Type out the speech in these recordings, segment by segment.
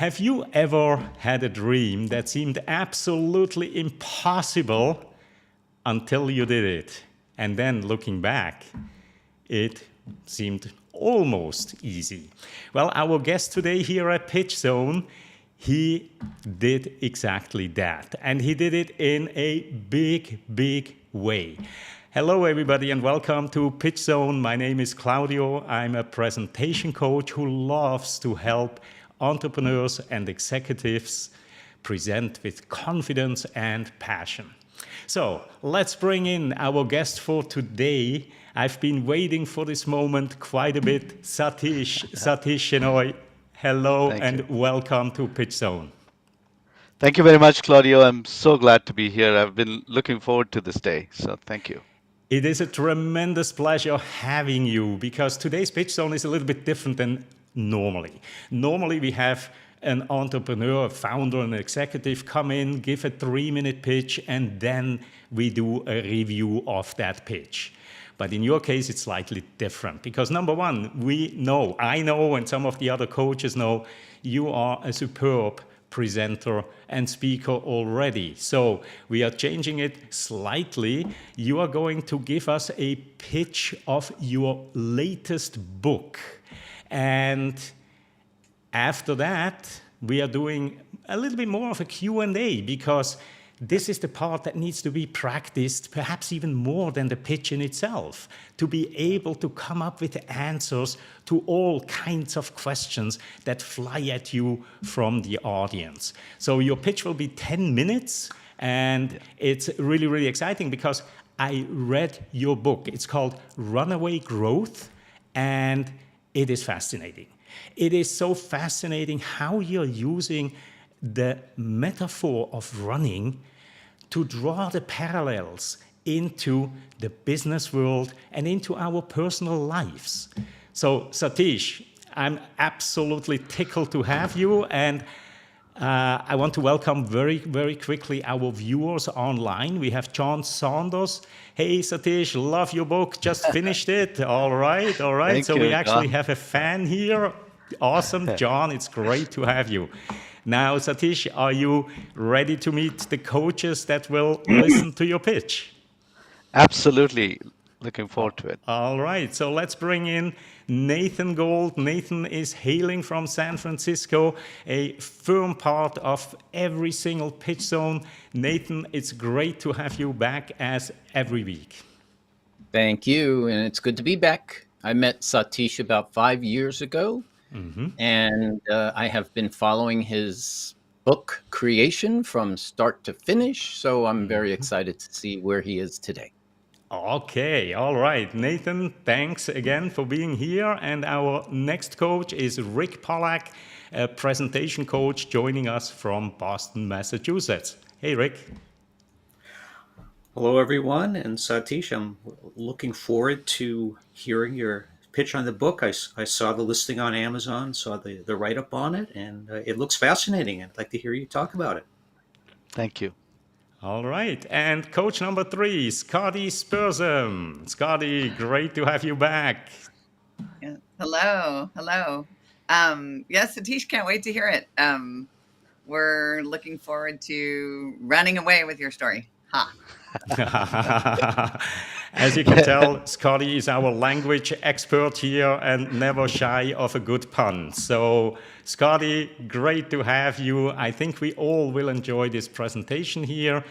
Have you ever had a dream that seemed absolutely impossible until you did it? And then looking back, it seemed almost easy. Well, our guest today here at PitchZone, he did exactly that. And he did it in a big, big way. Hello, everybody, and welcome to PitchZone. My name is Claudio. I'm a presentation coach who loves to help entrepreneurs and executives present with confidence and passion. So let's bring in our guest for today. I've been waiting for this moment quite a bit. Satish Shenoy, hello and welcome to PitchZone. Thank you very much, Claudio. I'm so glad to be here. I've been looking forward to this day, so thank you. It is a tremendous pleasure having you because today's PitchZone is a little bit different than normally. Normally we have an entrepreneur, a founder, an executive come in, give a 3-minute pitch, and then we do a review of that pitch. But in your case, it's slightly different because number one, I know, and some of the other coaches know, you are a superb presenter and speaker already. So we are changing it slightly. You are going to give us a pitch of your latest book. And after that, we are doing a little bit more of a Q&A because this is the part that needs to be practiced, perhaps even more than the pitch in itself, to be able to come up with answers to all kinds of questions that fly at you from the audience. So your pitch will be 10 minutes, and it's really, really exciting because I read your book. It's called Runaway Growth, and it is fascinating. It is so fascinating how you're using the metaphor of running to draw the parallels into the business world and into our personal lives. So, Satish, I'm absolutely tickled to have you, and I want to welcome very, very quickly our viewers online. We have John Saunders. Hey, Satish, love your book, just finished it. All right. Thank So you, we actually John. have a fan here. Awesome, John, it's great to have you. Now, Satish, are you ready to meet the coaches that will listen to your pitch? Absolutely. Looking forward to it. All right, so let's bring in Nathan Gold. Nathan is hailing from San Francisco, a firm part of every single pitch zone. Nathan, it's great to have you back as every week. Thank you, and it's good to be back. I met Satish about 5 years ago, and I have been following his book creation from start to finish, so I'm very excited to see where he is today. Okay, all right. Nathan, thanks again for being here. And our next coach is Rick Pollak, a presentation coach joining us from Boston, Massachusetts. Hey, Rick. Hello, everyone. And Satish, I'm looking forward to hearing your pitch on the book. I saw the listing on Amazon, saw the write-up on it, and it looks fascinating. I'd like to hear you talk about it. Thank you. All right. And coach number 3, Scottie Spurzem. Scottie, great to have you back. Yeah. Hello. Yes, Satish, can't wait to hear it. We're looking forward to running away with your story. As you can tell, Scottie is our language expert here and never shy of a good pun. So, Scottie, great to have you. I think we all will enjoy this presentation here.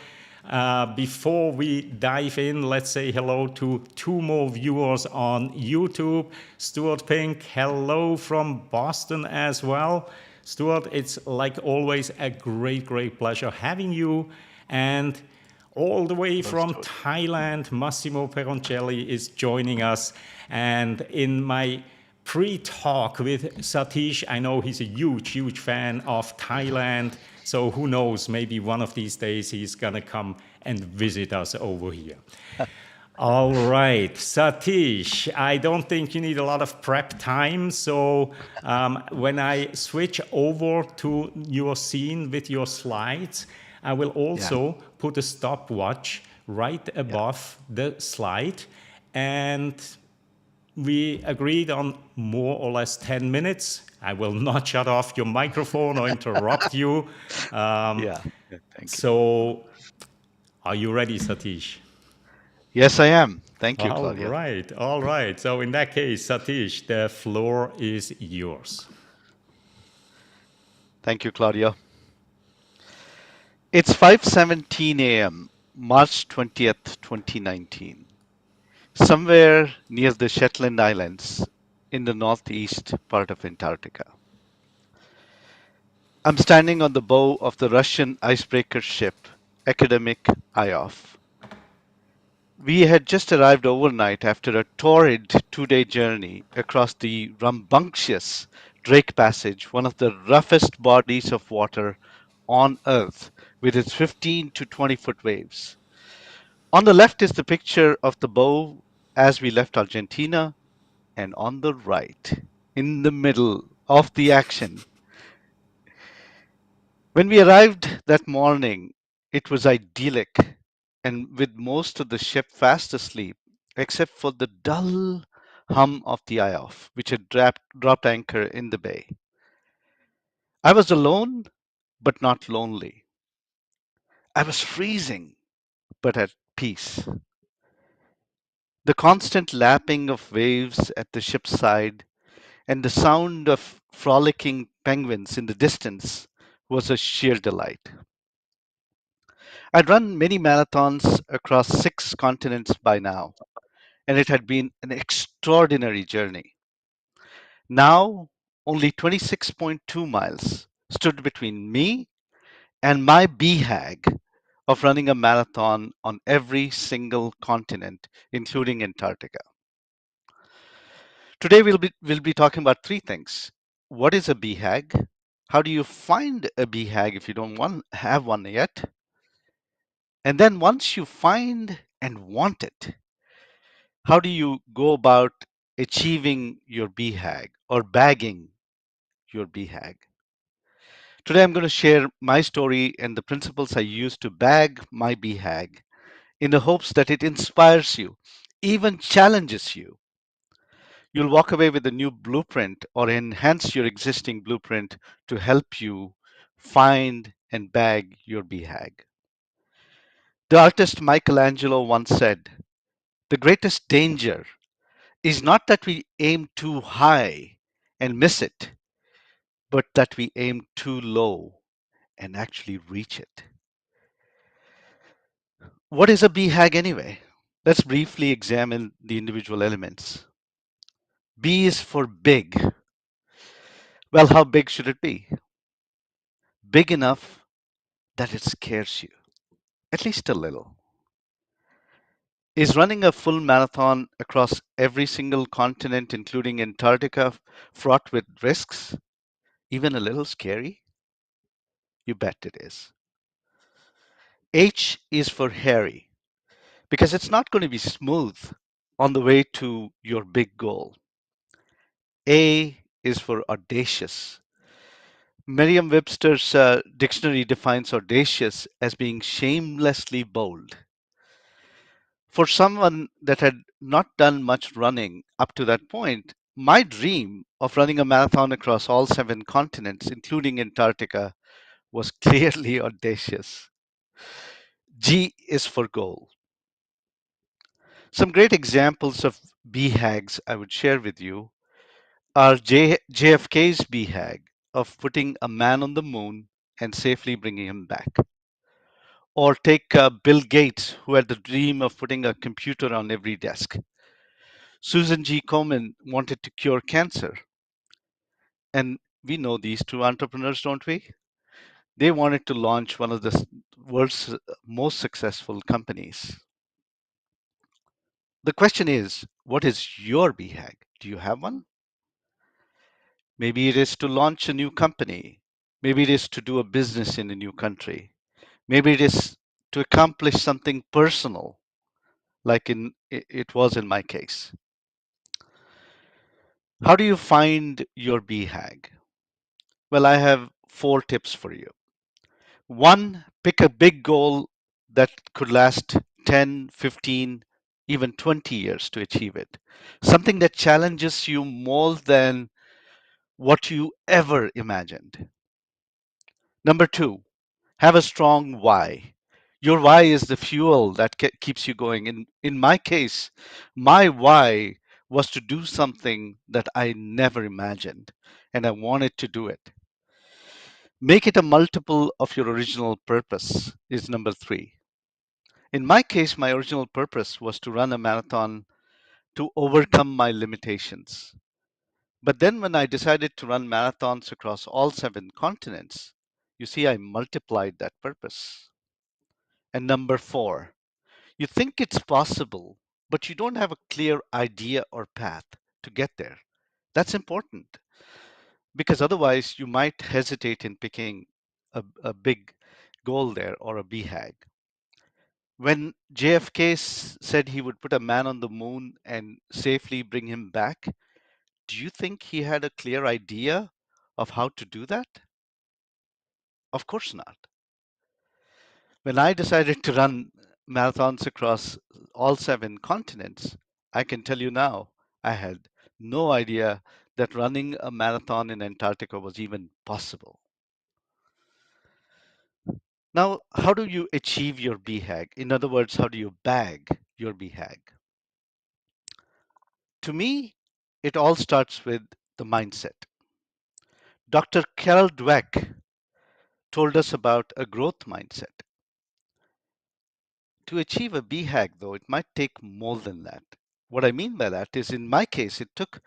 Before we dive in, let's say hello to 2 more viewers on YouTube. Stuart Pink, hello from Boston as well. Stuart, it's like always a great, great pleasure having you. And all the way from Thailand, Massimo Peroncelli is joining us. And in my pre-talk with Satish, I know he's a huge, huge fan of Thailand. So who knows, maybe one of these days he's going to come and visit us over here. All right, Satish, I don't think you need a lot of prep time. So when I switch over to your scene with your slides, I will also put a stopwatch right above the slide. And we agreed on more or less 10 minutes. I will not shut off your microphone or interrupt you. Um, Yeah, yeah, thank you. so, are you ready, Satish? Yes, I am. Thank you, All Claudia. right, all right. So, in that case, Satish, the floor is yours. Thank you, Claudia. It's 5:17 a.m., March 20th, 2019, somewhere near the Shetland Islands in the northeast part of Antarctica. I'm standing on the bow of the Russian icebreaker ship Academic Eye-Off. We had just arrived overnight after a torrid 2-day journey across the rambunctious Drake Passage, one of the roughest bodies of water on Earth, with its 15 to 20-foot waves. On the left is the picture of the bow as we left Argentina, and on the right, in the middle of the action, when we arrived that morning, it was idyllic and with most of the ship fast asleep, except for the dull hum of the eye-off, which had dropped anchor in the bay. I was alone, but not lonely. I was freezing, but at peace. The constant lapping of waves at the ship's side and the sound of frolicking penguins in the distance was a sheer delight. I'd run many marathons across 6 continents by now, and it had been an extraordinary journey. Now, only 26.2 miles stood between me and my BHAG of running a marathon on every single continent, including Antarctica. Today, we'll be talking about 3 things. What is a BHAG? How do you find a BHAG if you don't have one yet? And then once you find and want it, how do you go about achieving your BHAG or bagging your BHAG? Today, I'm going to share my story and the principles I use to bag my BHAG in the hopes that it inspires you, even challenges you. You'll walk away with a new blueprint or enhance your existing blueprint to help you find and bag your BHAG. The artist Michelangelo once said, "The greatest danger is not that we aim too high and miss it, but that we aim too low and actually reach it." What is a BHAG anyway? Let's briefly examine the individual elements. B is for big. Well, how big should it be? Big enough that it scares you, at least a little. Is running a full marathon across every single continent, including Antarctica, fraught with risks, even a little scary? You bet it is. H is for hairy, because it's not going to be smooth on the way to your big goal. A is for audacious. Merriam-Webster's dictionary defines audacious as being shamelessly bold. For someone that had not done much running up to that point, my dream of running a marathon across all 7 continents, including Antarctica, was clearly audacious. G is for goal. Some great examples of BHAGs I would share with you are JFK's BHAG of putting a man on the moon and safely bringing him back. Or take Bill Gates, who had the dream of putting a computer on every desk. Susan G. Komen wanted to cure cancer. And we know these 2 entrepreneurs, don't we? They wanted to launch one of the world's most successful companies. The question is, what is your BHAG? Do you have one? Maybe it is to launch a new company. Maybe it is to do a business in a new country. Maybe it is to accomplish something personal, like it was in my case. How do you find your BHAG? Well, I have 4 tips for you. One, pick a big goal that could last 10, 15, even 20 years to achieve it. Something that challenges you more than what you ever imagined. Number two, have a strong why. Your why is the fuel that keeps you going. In my case, my why was to do something that I never imagined, and I wanted to do it. Make it a multiple of your original purpose is number three. In my case, my original purpose was to run a marathon to overcome my limitations. But then when I decided to run marathons across all 7 continents, you see, I multiplied that purpose. And number four, you think it's possible, but you don't have a clear idea or path to get there. That's important because otherwise you might hesitate in picking a big goal there or a BHAG. When JFK said he would put a man on the moon and safely bring him back, do you think he had a clear idea of how to do that? Of course not. When I decided to run marathons across all 7 continents, I can tell you now, I had no idea that running a marathon in Antarctica was even possible. Now, how do you achieve your BHAG? In other words, how do you bag your BHAG? To me, it all starts with the mindset. Dr. Carol Dweck told us about a growth mindset. To achieve a BHAG, though, it might take more than that. What I mean by that is, in my case, it took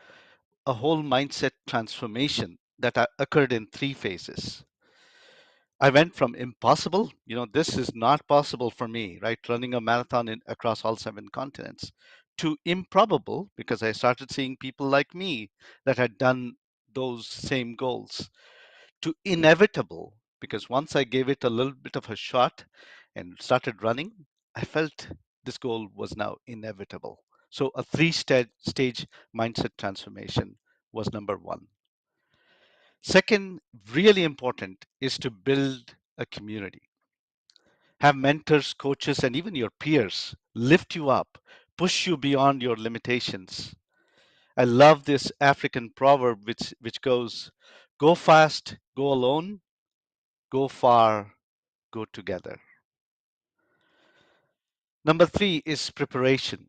a whole mindset transformation that occurred in 3 phases. I went from impossible, this is not possible for me, right? Running a marathon across all 7 continents, to improbable, because I started seeing people like me that had done those same goals, to inevitable, because once I gave it a little bit of a shot and started running, I felt this goal was now inevitable. So a three-stage mindset transformation was number one. Second, really important, is to build a community. Have mentors, coaches, and even your peers lift you up, push you beyond your limitations. I love this African proverb which goes, go fast, go alone, go far, go together. Number three is preparation.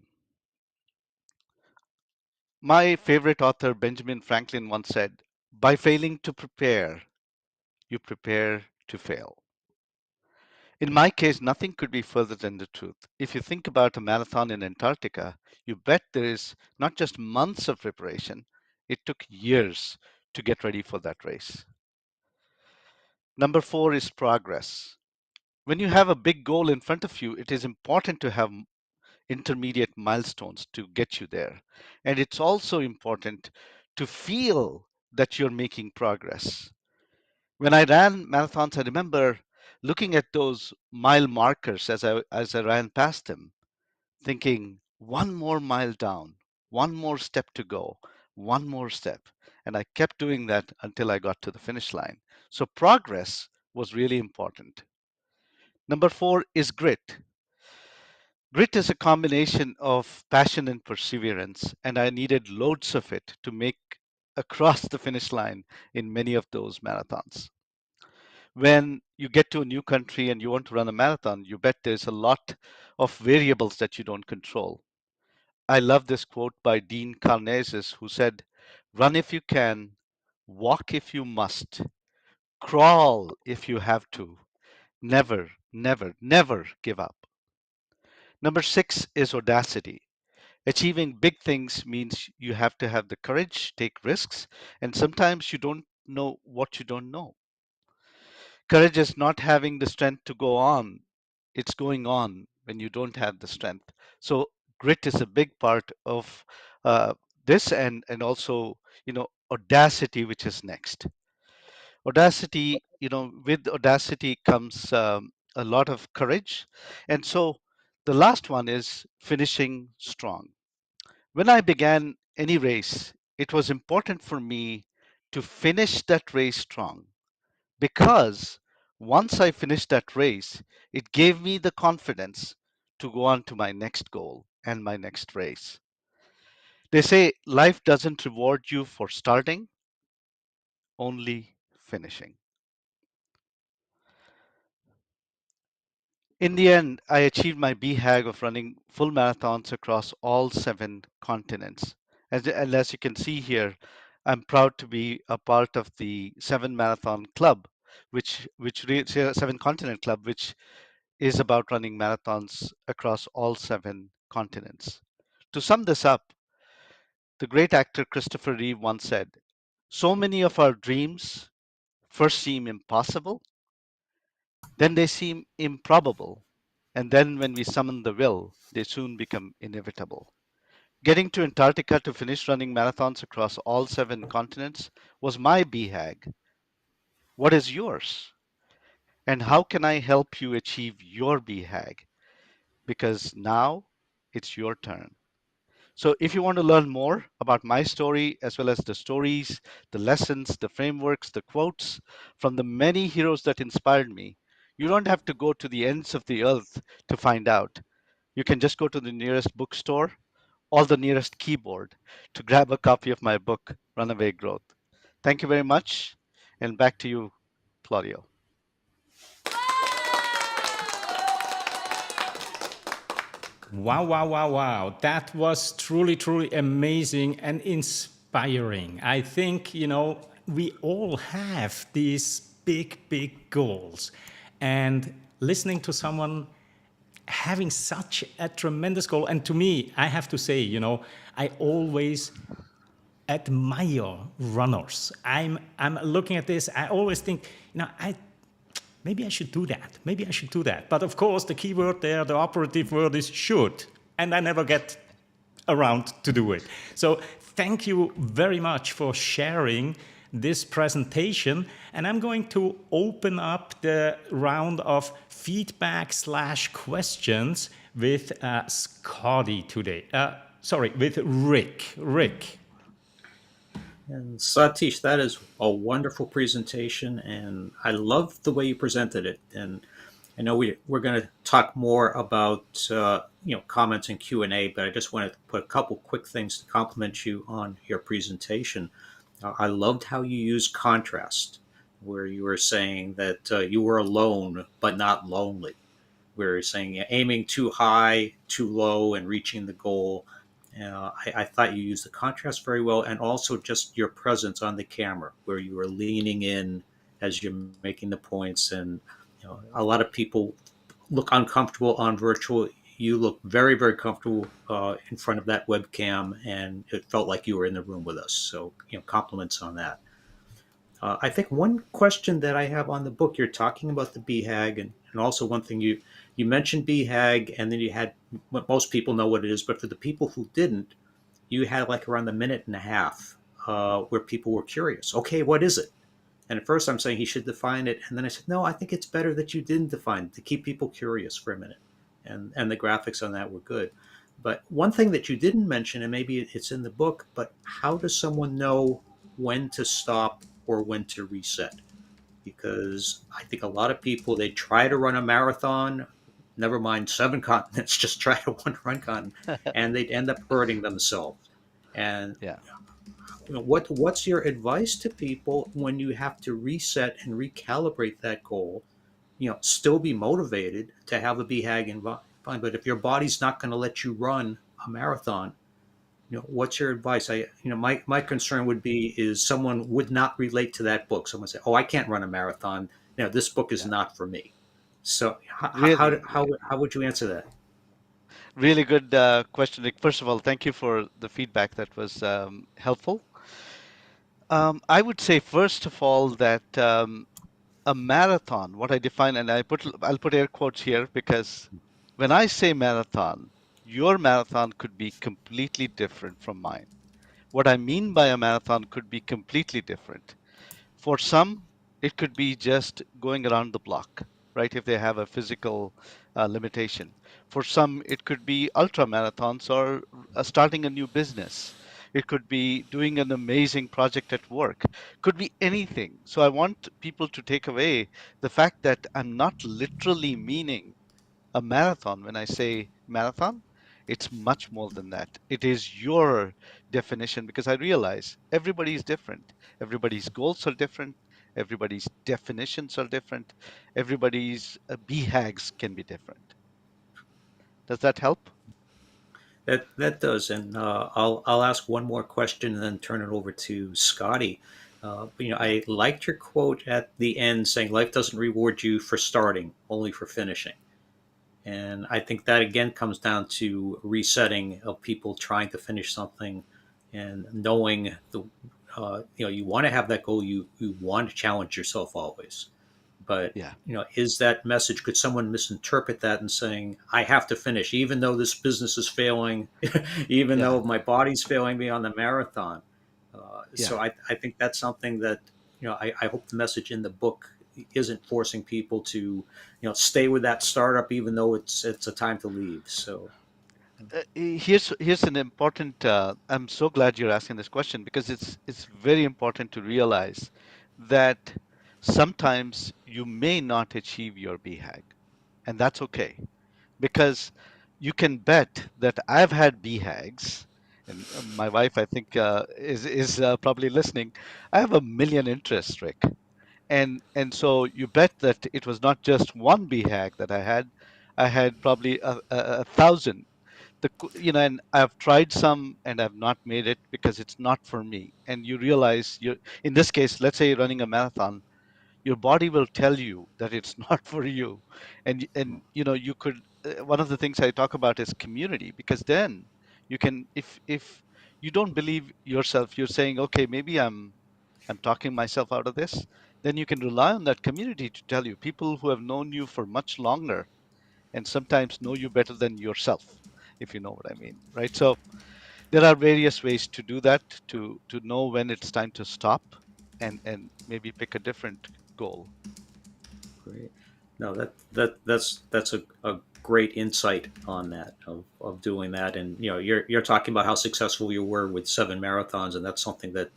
My favorite author, Benjamin Franklin, once said, by failing to prepare, you prepare to fail. In my case, nothing could be further than the truth. If you think about a marathon in Antarctica, you bet there is not just months of preparation, it took years to get ready for that race. Number four is progress. When you have a big goal in front of you, it is important to have intermediate milestones to get you there. And it's also important to feel that you're making progress. When I ran marathons, I remember looking at those mile markers as I ran past them, thinking, one more mile down, one more step to go, one more step. And I kept doing that until I got to the finish line. So progress was really important. Number four is grit. Grit is a combination of passion and perseverance, and I needed loads of it to make across the finish line in many of those marathons. When you get to a new country and you want to run a marathon, you bet there's a lot of variables that you don't control. I love this quote by Dean Karnazes, who said, run if you can, walk if you must, crawl if you have to, never, never, never give up. Number six is audacity. Achieving big things means you have to have the courage, take risks, and sometimes you don't know what you don't know. Courage is not having the strength to go on. It's going on when you don't have the strength. So grit is a big part of this, and also audacity, which is next. Audacity, with audacity comes a lot of courage, and so the last one is finishing strong. When I began any race, it was important for me to finish that race strong, because once I finished that race, it gave me the confidence to go on to my next goal. and my next race. They say life doesn't reward you for starting, only finishing. In the end, I achieved my BHAG of running full marathons across all 7 continents. And as you can see here, I'm proud to be a part of the 7 Marathon Club, Seven Continent Club, which is about running marathons across all 7 continents. To sum this up, the great actor Christopher Reeve once said, "So many of our dreams first seem impossible, then they seem improbable, and then when we summon the will, they soon become inevitable." Getting to Antarctica to finish running marathons across all 7 continents was my BHAG. What is yours? And how can I help you achieve your BHAG? Because now it's your turn. So, if you want to learn more about my story, as well as the stories, the lessons, the frameworks, the quotes from the many heroes that inspired me, you don't have to go to the ends of the earth to find out. You can just go to the nearest bookstore or the nearest keyboard to grab a copy of my book, Runaway Growth. Thank you very much. And back to you, Claudio. Wow, wow, wow, wow. That was truly, truly amazing and inspiring. I think, we all have these big, big goals. And listening to someone having such a tremendous goal, and to me, I have to say, I always admire runners. I'm looking at this, I always think, maybe I should do that. Maybe I should do that. But of course, the key word there, the operative word is should. And I never get around to do it. So thank you very much for sharing this presentation. And I'm going to open up the round of feedback / questions with Scottie today. With Rick. Rick. And Satish, that is a wonderful presentation, and I love the way you presented it. And I know we're going to talk more about comments and Q&A, but I just wanted to put a couple quick things to compliment you on your presentation. I loved how you used contrast, where you were saying that you were alone but not lonely. Where you're saying aiming too high, too low, and reaching the goal. I thought you used the contrast very well, and also just your presence on the camera, where you were leaning in as you're making the points. And a lot of people look uncomfortable on virtual. You look very, very comfortable in front of that webcam, and it felt like you were in the room with us. So, compliments on that. I think one question that I have on the book, you're talking about the BHAG, and also one thing you mentioned BHAG, and then you had what most people know what it is, but for the people who didn't, you had like around a minute and a half where people were curious. Okay, what is it? And at first I'm saying he should define it, and then I said, no, I think it's better that you didn't define it to keep people curious for a minute. And the graphics on that were good. But one thing that you didn't mention, and maybe it's in the book, but how does someone know when to stop or when to reset? Because I think a lot of people, they try to run a marathon, never mind 7 continents, just try to run continent, and they'd end up hurting themselves. And Yeah. what's your advice to people when you have to reset and recalibrate that goal? Still be motivated to have a BHAG and fine, but if your body's not going to let you run a marathon, what's your advice? My concern would be is someone would not relate to that book. Someone say, "Oh, I can't run a marathon. This book is Yeah. not for me." So Really, how would you answer that? really good question, Rick. First of all, thank you for the feedback. That was helpful. I would say, first of all, that a marathon, what I define, and I'll put air quotes here because when I say marathon, your marathon could be completely different from mine. What I mean by a marathon could be completely different. For some, it could be just going around the block, right? If they have a physical limitation. For some, it could be ultra marathons or starting a new business. It could be doing an amazing project at work. Could be anything. So I want people to take away the fact that I'm not literally meaning a marathon when I say marathon. It's much more than that. It is your definition, because I realize everybody is different. Everybody's goals are different. Everybody's definitions are different. Everybody's BHAGs can be different. Does that help? That does, and I'll ask one more question and then turn it over to Scotty. Yeah. I liked your quote at the end saying, "Life doesn't reward you for starting, only for finishing." And I think that again comes down to resetting of people trying to finish something, and knowing you want to have that goal. You want to challenge yourself always, but Yeah. is that message, could someone misinterpret that and saying I have to finish even though this business is failing, even Yeah. though my body's failing me on the marathon? Yeah. So I think that's something that I hope the message in the book isn't forcing people to stay with that startup even though it's a time to leave. So Here's an important. I'm so glad you're asking this question, because it's very important to realize that sometimes you may not achieve your BHAG, and that's okay, because you can bet that I've had BHAGs, and my wife, I think, is probably listening. I have a million interests, Rick, and so you bet that it was not just one BHAG that I had. I had probably a thousand. And I've tried some and I've not made it because it's not for me. And you realize, you in this case, let's say you're running a marathon, your body will tell you that it's not for you. And you could, one of the things I talk about is community, because then you can, if you don't believe yourself, you're saying, okay, maybe I'm talking myself out of this, then you can rely on that community to tell you, people who have known you for much longer and sometimes know you better than yourself, if you know what I mean, right? So there are various ways to do that, to know when it's time to stop and maybe pick a different goal. great. No, that's a great insight on that of doing that. And you're talking about how successful you were with 7 marathons, and that's something that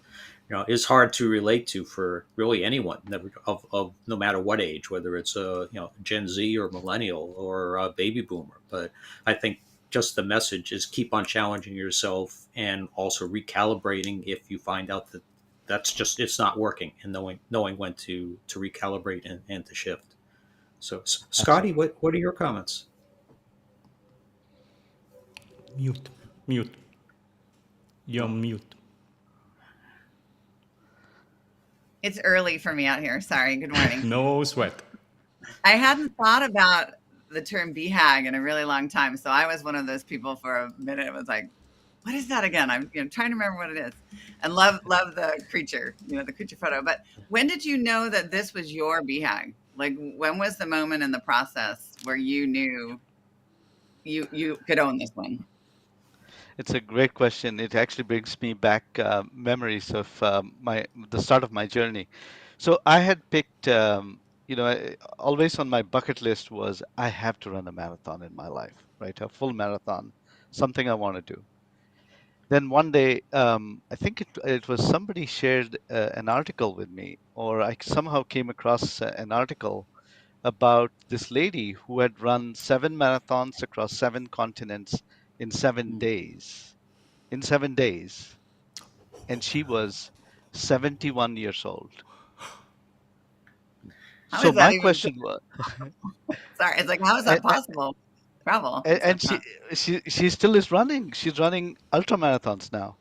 is hard to relate to for really anyone, of no matter what age, whether it's a Gen Z or millennial or a baby boomer. But I think just the message is keep on challenging yourself and also recalibrating if you find out that that's just it's not working, and knowing when to recalibrate and to shift. So, Scotty, Absolutely. what are your comments? Mute, mute. You're Oh, mute. It's early for me out here. Sorry. Good morning. No sweat. I hadn't thought about the term BHAG in a really long time. So I was one of those people for a minute. It was like, what is that again? I'm trying to remember what it is, and love the creature, the creature photo. But when did you know that this was your BHAG? Like, when was the moment in the process where you knew you could own this one? It's a great question. It actually brings me back memories of my the start of my journey. So I had picked, always on my bucket list was, I have to run a marathon in my life, right? A full marathon, something I want to do. Then one day, I think it was somebody shared an article with me, or I somehow came across an article about this lady who had run 7 marathons across 7 continents in 7 days. In 7 days, and she was 71 years old. How So is that my even? question was, Sorry, it's like, how is and, that possible? Travel and stuff, and huh? she still is running. She's running ultra marathons now.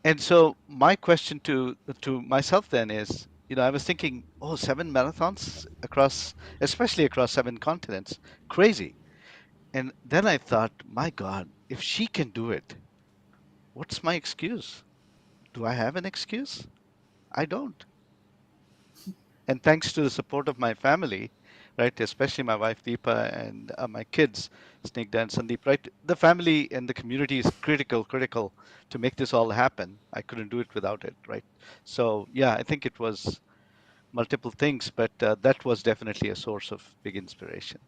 And so my question to myself then is, I was thinking, oh, 7 marathons across, especially across 7 continents, crazy. And then I thought, my God, if she can do it, what's my excuse? Do I have an excuse? I don't. And thanks to the support of my family, right, especially my wife Deepa and my kids, Snigdha and Sandeep, right, the family and the community is critical to make this all happen. I couldn't do it without it, right? So yeah, I think it was multiple things, but that was definitely a source of big inspiration.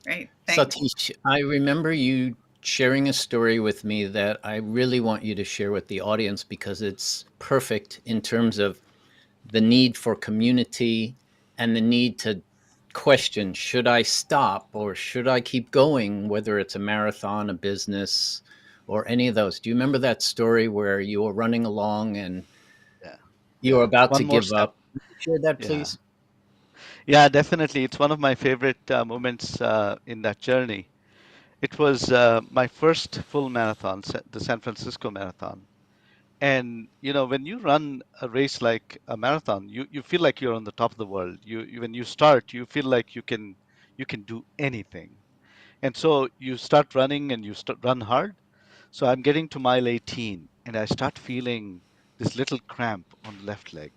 Great, thanks. Satish, I remember you sharing a story with me that I really want you to share with the audience because it's perfect in terms of the need for community and the need to question, should I stop or should I keep going, whether it's a marathon, a business, or any of those? Do you remember that story where you were running along and Yeah. you were about One to more give step. up? Share that, Yeah. please. Yeah, definitely. It's one of my favorite moments in that journey. It was my first full marathon, the San Francisco Marathon. And when you run a race like a marathon, you feel like you're on the top of the world. When you start, you feel like you can do anything. And so you start running and run hard. So I'm getting to mile 18 and I start feeling this little cramp on the left leg.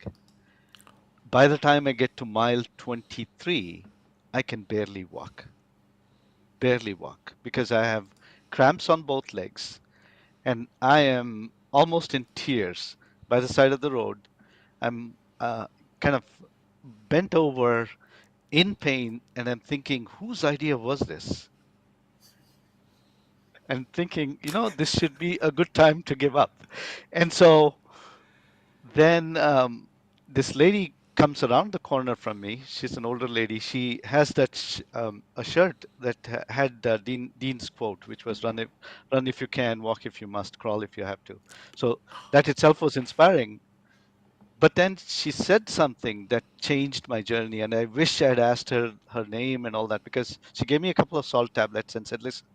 By the time I get to mile 23, I can barely walk because I have cramps on both legs and I am almost in tears by the side of the road. I'm kind of bent over in pain and I'm thinking, whose idea was this? And thinking, this should be a good time to give up. And so then this lady comes around the corner from me. She's an older lady. She has a shirt that had Dean's quote, which was run if you can, walk if you must, crawl if you have to." So that itself was inspiring. But then she said something that changed my journey, and I wish I had asked her name and all that because she gave me a couple of salt tablets and said, "Listen,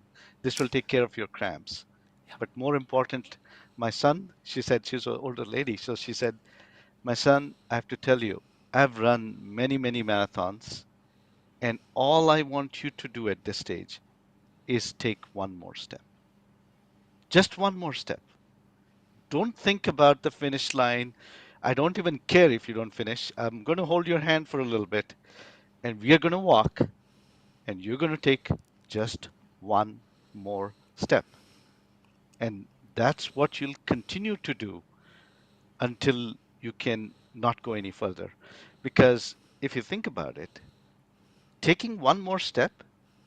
this will take care of your cramps." But more important, my son, she said, she's an older lady, so she said, "My son, I have to tell you, I've run many, many marathons, and all I want you to do at this stage is take one more step. Just one more step. Don't think about the finish line. I don't even care if you don't finish. I'm going to hold your hand for a little bit, and we are going to walk, and you're going to take just one more step. And that's what you'll continue to do until you can not go any further. Because if you think about it, taking one more step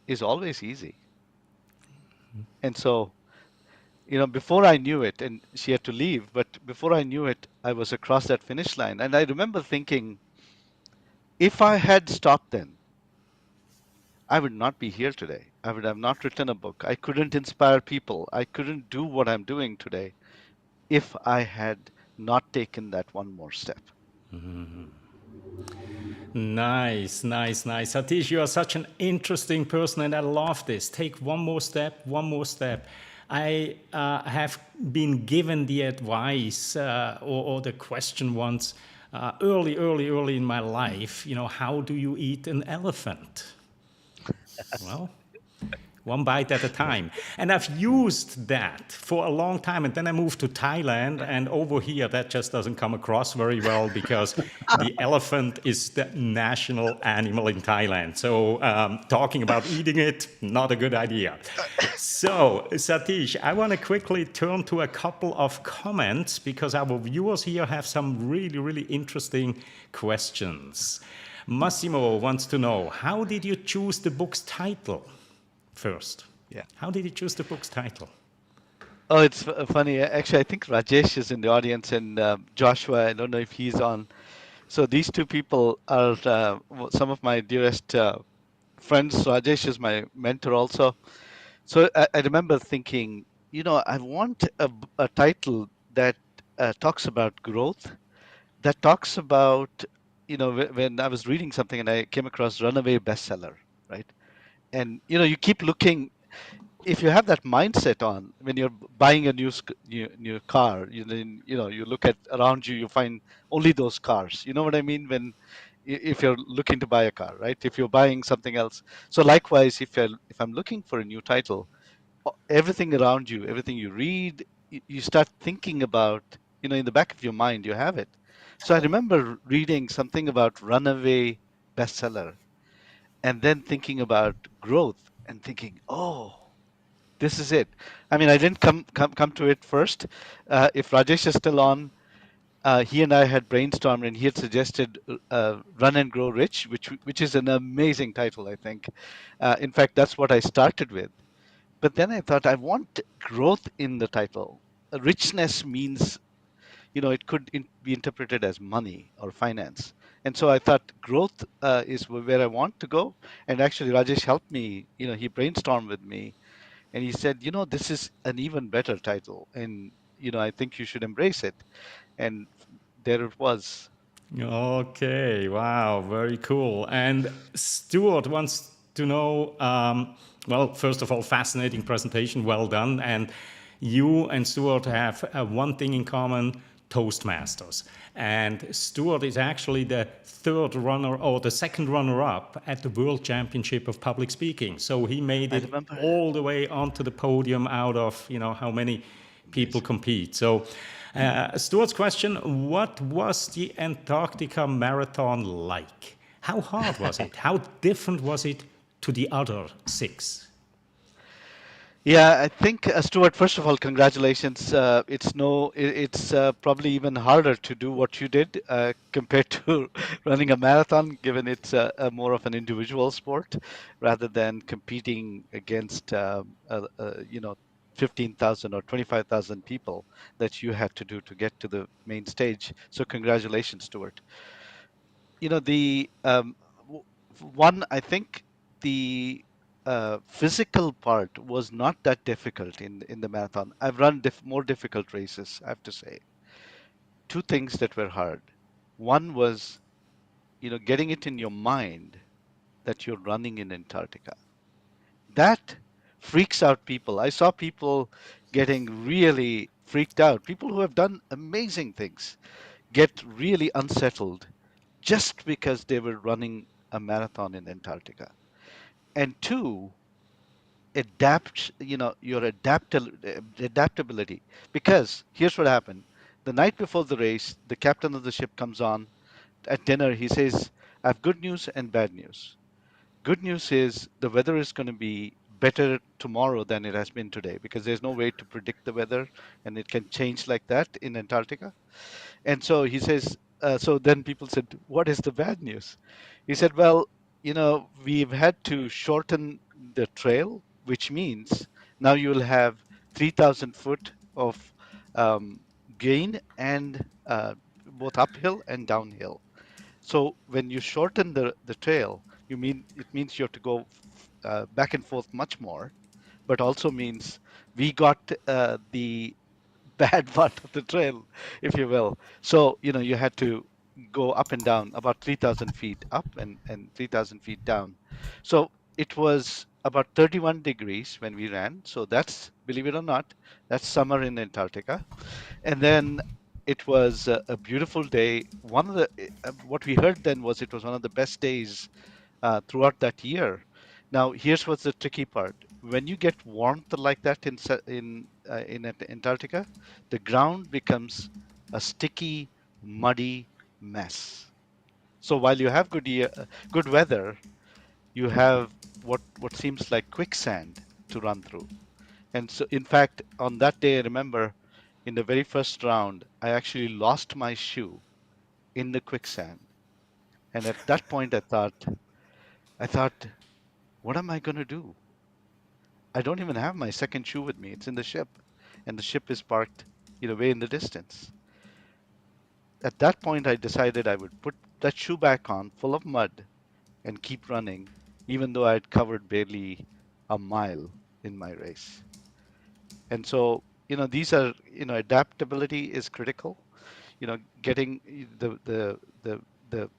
is always easy. And so, before I knew it, and she had to leave, but before I knew it, I was across that finish line. And I remember thinking, if I had stopped then, I would not be here today. I would have not written a book. I couldn't inspire people. I couldn't do what I'm doing today if I had not taken that one more step. Nice, nice, nice. Satish, you are such an interesting person, and I love this. Take one more step, one more step. I have been given the advice or the question once early in my life, how do you eat an elephant? Well, one bite at a time. And I've used that for a long time. And then I moved to Thailand. And over here, that just doesn't come across very well because the elephant is the national animal in Thailand. So talking about eating it, not a good idea. So, Satish, I want to quickly turn to a couple of comments because our viewers here have some really, really interesting questions. Massimo wants to know, how did you choose the book's title? First, Yeah. how did you choose the book's title? Oh, it's funny. Actually, I think Rajesh is in the audience and Joshua, I don't know if he's on. So these two people are some of my dearest friends. Rajesh is my mentor also. So I remember thinking, I want a title that talks about growth, that talks about, when I was reading something and I came across Runaway bestseller, right? And, you keep looking. If you have that mindset on when you're buying a new car, you look at around you, you find only those cars. You know what I mean? If you're looking to buy a car, right? If you're buying something else. So likewise, if I'm looking for a new title, everything around you, everything you read, you start thinking about, in the back of your mind, you have it. So I remember reading something about Runaway bestseller and then thinking about growth and thinking, oh, this is it. I mean, I didn't come to it first. If Rajesh is still on, he and I had brainstormed, and he had suggested "Run and Grow Rich," which is an amazing title, I think. In fact, that's what I started with. But then I thought I want growth in the title. Richness means it could be interpreted as money or finance. And so I thought growth is where I want to go. And actually, Rajesh helped me. He brainstormed with me, and he said, this is an even better title, and I think you should embrace it. And there it was. Okay, wow, very cool. And Stuart wants to know, well, first of all, fascinating presentation, well done. And you and Stuart have one thing in common, Toastmasters. And Stuart is actually the third runner or the second runner up at the World Championship of Public Speaking. So he made I it remember. all the way onto the podium out of, how many people Amazing. compete. So, Stuart's question, what was the Antarctica Marathon like? How hard was it? How different was it to the other six? Yeah, I think Stuart. First of all, congratulations. It's probably even harder to do what you did compared to running a marathon, given it's a more of an individual sport rather than competing against 15,000 or 25,000 people that you had to do to get to the main stage. So congratulations, Stuart. The one, I think the physical part was not that difficult in the marathon. I've run more difficult races, I have to say. Two things that were hard. One was, getting it in your mind that you're running in Antarctica. That freaks out people. I saw people getting really freaked out. People who have done amazing things get really unsettled just because they were running a marathon in Antarctica. And two, adaptability. Because here's what happened. The night before the race, the captain of the ship comes on at dinner. He says, I have good news and bad news. Good news is the weather is going to be better tomorrow than it has been today because there's no way to predict the weather and it can change like that in Antarctica. And so he says, so then people said, what is the bad news? He said, well, we've had to shorten the trail, which means now you will have 3,000 foot of um, gain and both uphill and downhill. So when you shorten the trail, it means you have to go back and forth much more, but also means we got the bad part of the trail, if you will. So, you had to go up and down about 3,000 feet up and 3,000 feet down. So it was about 31 degrees when we ran. So that's, believe it or not, that's summer in Antarctica. And then it was a beautiful day. What we heard then was it was one of the best days throughout that year. Now, here's what's the tricky part. When you get warmth like that in Antarctica, the ground becomes a sticky, muddy mess. So while you have good weather, you have what seems like quicksand to run through. And so, in fact, on that day, I remember in the very first round, I actually lost my shoe in the quicksand. And at that point, I thought, what am I going to do? I don't even have my second shoe with me. It's in the ship, and the ship is parked, way in the distance. At that point, I decided I would put that shoe back on, full of mud, and keep running, even though I had covered barely a mile in my race. And so, these are, adaptability is critical. Getting the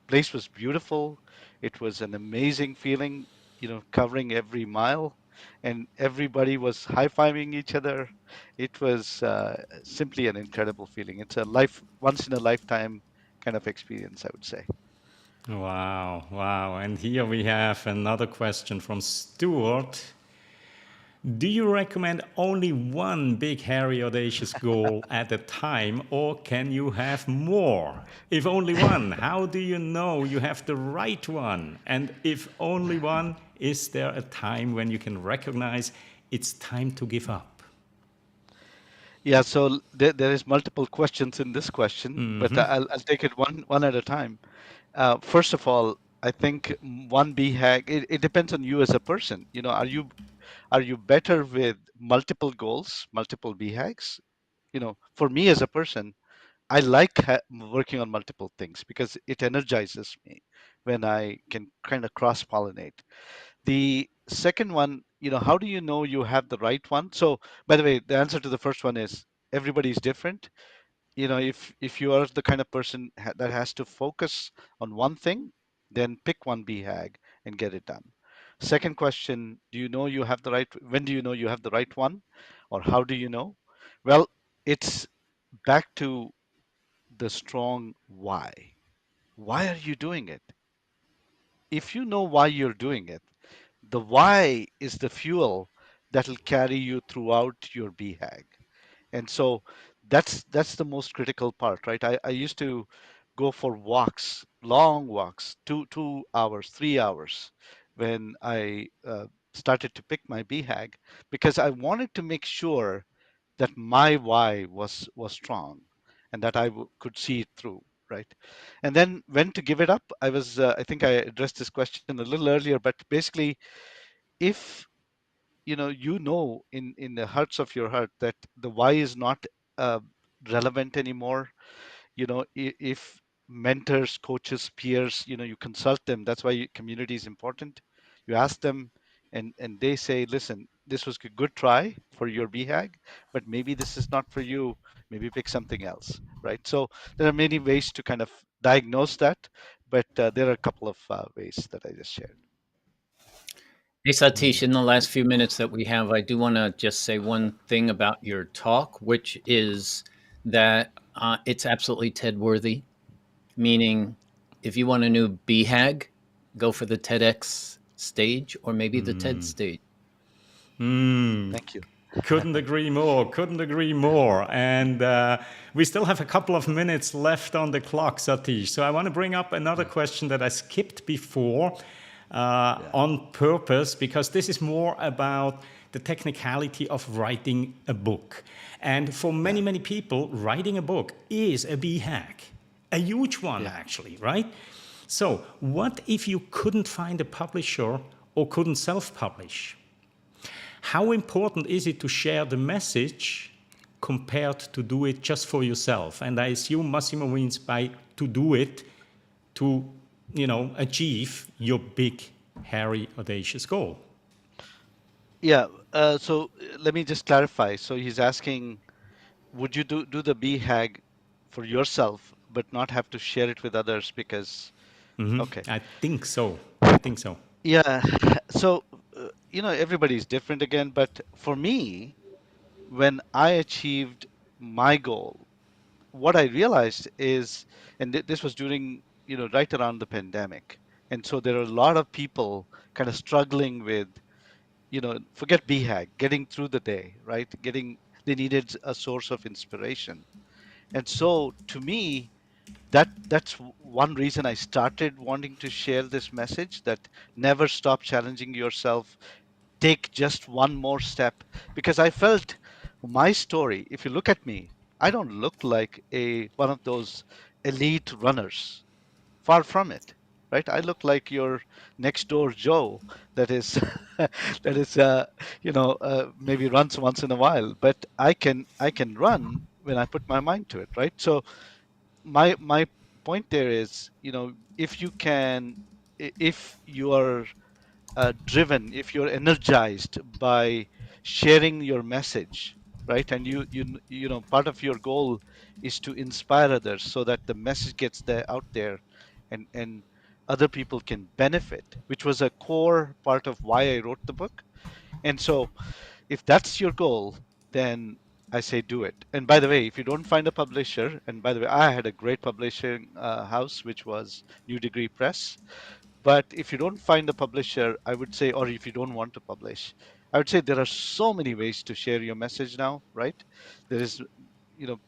place was beautiful. It was an amazing feeling, covering every mile, and everybody was high-fiving each other. It was simply an incredible feeling. It's a once in a lifetime kind of experience, I would say. Wow, wow. And here we have another question from Stuart. Do you recommend only one big, hairy, audacious goal at a time, or can you have more? If only one, how do you know you have the right one? And if only one, is there a time when you can recognize it's time to give up? Yeah, so there is multiple questions in this question, but I'll take it one at a time. First of all, I think one BHAG, it depends on you as a person. Are you better with multiple goals, multiple BHAGs? For me as a person, I like working on multiple things because it energizes me when I can kind of cross pollinate. The second one, how do you know you have the right one? So, by the way, the answer to the first one is everybody's different. If you are the kind of person that has to focus on one thing, then pick one BHAG and get it done. Second question, do you know you have the right, when do you know you have the right one? Or how do you know? Well, it's back to the strong why. Why are you doing it? If you know why you're doing it, the why is the fuel that'll carry you throughout your BHAG. And so that's the most critical part, right? I used to go for walks, long walks, 2 hours, 3 hours, when I started to pick my BHAG, because I wanted to make sure that my why was strong and that could see it through, right? And then when to give it up, I think I addressed this question a little earlier, but basically, if in the hearts of your heart that the why is not uh, relevant anymore, if mentors, coaches, peers, you consult them. That's why community is important. You ask them, and they say, listen, this was a good try for your BHAG, but maybe this is not for you. Maybe pick something else, right? So there are many ways to kind of diagnose that, but there are a couple of ways that I just shared. Hey, Satish, in the last few minutes that we have, I do want to just say one thing about your talk, which is that it's absolutely TED worthy, meaning if you want a new BHAG, go for the TEDx stage or maybe the TED stage. Thank you. Couldn't agree more. Couldn't agree more. And we still have a couple of minutes left on the clock, Satish. So I want to bring up another question that I skipped before on purpose, because this is more about the technicality of writing a book. And for many, many people, writing a book is a BHAG, a huge one, actually, right? So what if you couldn't find a publisher or couldn't self-publish? How important is it to share the message compared to do it just for yourself? And I assume Massimo means by to do it to, achieve your big, hairy, audacious goal. Yeah. So let me just clarify. So he's asking, would you do the BHAG for yourself, but not have to share it with others? Because, okay. I think so. I think so. Yeah. So, everybody's different again. But for me, when I achieved my goal, what I realized is, and this was during, right around the pandemic. And so there are a lot of people kind of struggling with, forget BHAG, getting through the day, right? They needed a source of inspiration. And so to me, that's one reason I started wanting to share this message, that never stop challenging yourself, take just one more step, because I felt my story, if you look at me, I don't look like a one of those elite runners. Far from it, right? I look like your next door Joe that is that is maybe runs once in a while, but I can run when I put my mind to it, right? So my point there is, if you can, if you are driven, if you're energized by sharing your message, right? And part of your goal is to inspire others so that the message gets there out there, and other people can benefit, which was a core part of why I wrote the book. And so if that's your goal, then I say do it. And by the way, if you don't find a publisher, and by the way, I had a great publishing house, which was New Degree Press. But if you don't find a publisher, I would say, or if you don't want to publish, I would say there are so many ways to share your message now, right? There is,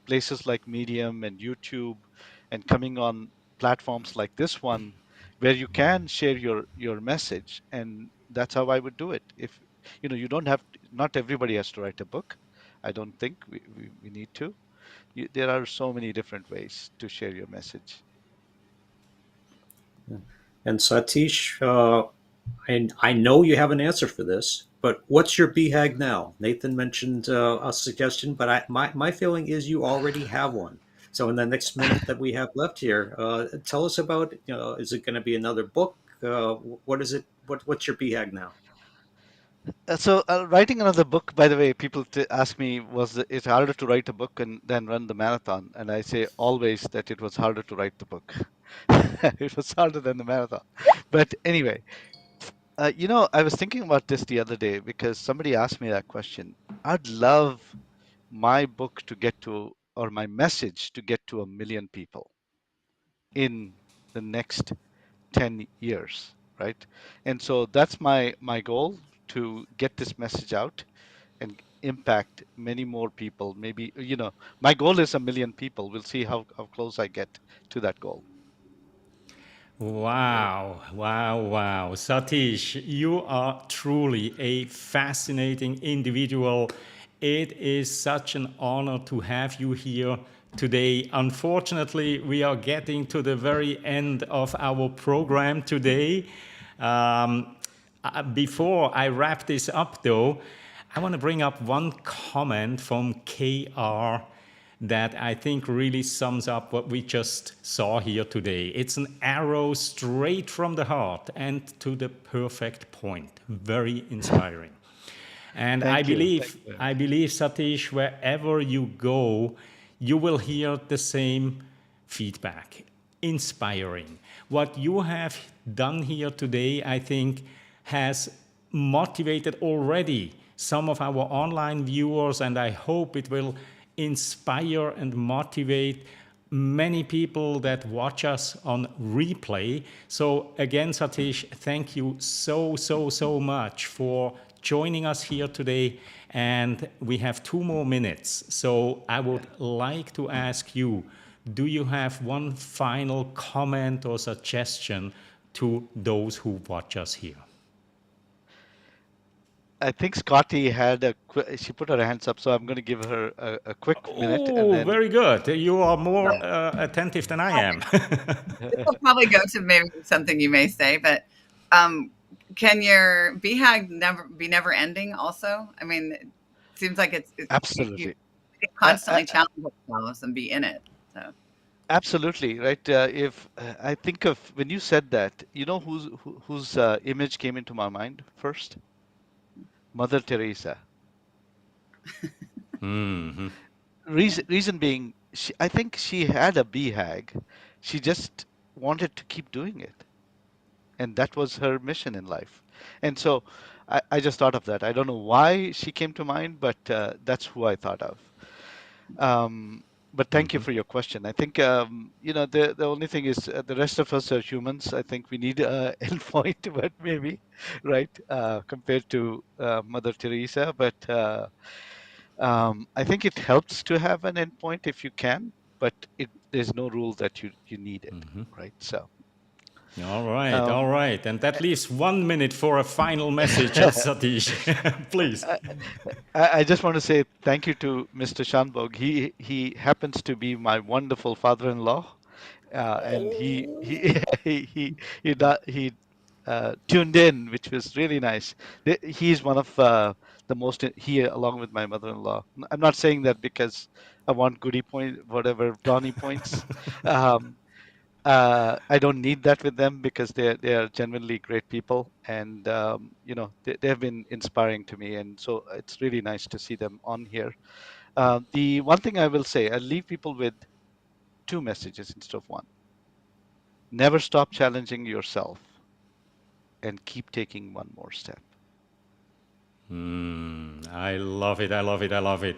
places like Medium and YouTube, and coming on platforms like this one, where you can share your message, and that's how I would do it. If you don't have, not everybody has to write a book. I don't think we need to. There are so many different ways to share your message. And Satish, and I know you have an answer for this, but what's your BHAG now? Nathan mentioned a suggestion, but my feeling is you already have one. So in the next minute that we have left here, tell us about, is it going to be another book? What is it? What's your BHAG now? Writing another book, by the way, people ask me, was it harder to write a book and then run the marathon? And I say always that it was harder to write the book. It was harder than the marathon. But anyway, I was thinking about this the other day because somebody asked me that question. I'd love my book to get to, or my message to get to 1 million people in the next 10 years, right? And so that's my goal, to get this message out and impact many more people. Maybe, my goal is 1 million people. We'll see how close I get to that goal. Wow, wow, wow. Satish, you are truly a fascinating individual. It is such an honor to have you here today. Unfortunately, we are getting to the very end of our program today. Before I wrap this up, though, I want to bring up one comment from KR that I think really sums up what we just saw here today. It's an arrow straight from the heart and to the perfect point. Very inspiring. And I believe, Satish, wherever you go, you will hear the same feedback. Inspiring. What you have done here today, I think, has motivated already some of our online viewers, and I hope it will inspire and motivate many people that watch us on replay. So again, Satish, thank you so much for joining us here today. And we have 2 more minutes. So I would like to ask you, do you have one final comment or suggestion to those who watch us here? I think Scottie she put her hands up, so I'm going to give her a quick minute. And Oh, then, very good. You are more attentive than I am. This will probably go to maybe something you may say, but can your BHAG be never ending also? I mean, it seems like it's absolutely. You constantly challenge yourselves and be in it. So. Absolutely, right. If I think of, when you said that, whose image came into my mind first? Mother Teresa. Mm-hmm. Reason being, I think she had a BHAG. She just wanted to keep doing it, and that was her mission in life. And so I just thought of that. I don't know why she came to mind, but that's who I thought of. But thank you for your question. I think the only thing is, the rest of us are humans. I think we need an endpoint, but maybe, right, compared to Mother Teresa. But I think it helps to have an endpoint if you can, but there's no rule that you need it, right? So. All right. And that leaves 1 minute for a final message, Satish. Please. I just want to say thank you to Mr. Shanbog. He happens to be my wonderful father-in-law, and he tuned in, which was really nice. He's one of the most, along with my mother-in-law. I'm not saying that because I want goodie point, whatever brownie points. I don't need that with them because they are genuinely great people, and they have been inspiring to me, and so it's really nice to see them on here. The one thing I will say, I'll leave people with 2 messages instead of 1. Never stop challenging yourself, and keep taking 1 more step. I love it.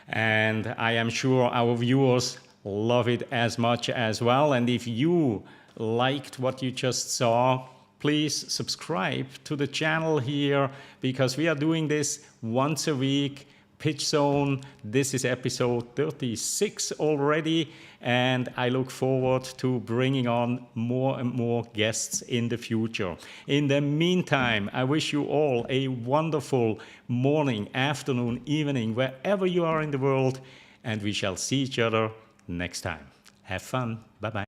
And I am sure our viewers love it as much as well. And if you liked what you just saw, please subscribe to the channel here, because we are doing this once a week. PitchZone, this is episode 36 already, and I look forward to bringing on more and more guests in the future. In the meantime, I wish you all a wonderful morning, afternoon, evening, wherever you are in the world, and we shall see each other next time. Have fun. Bye-bye.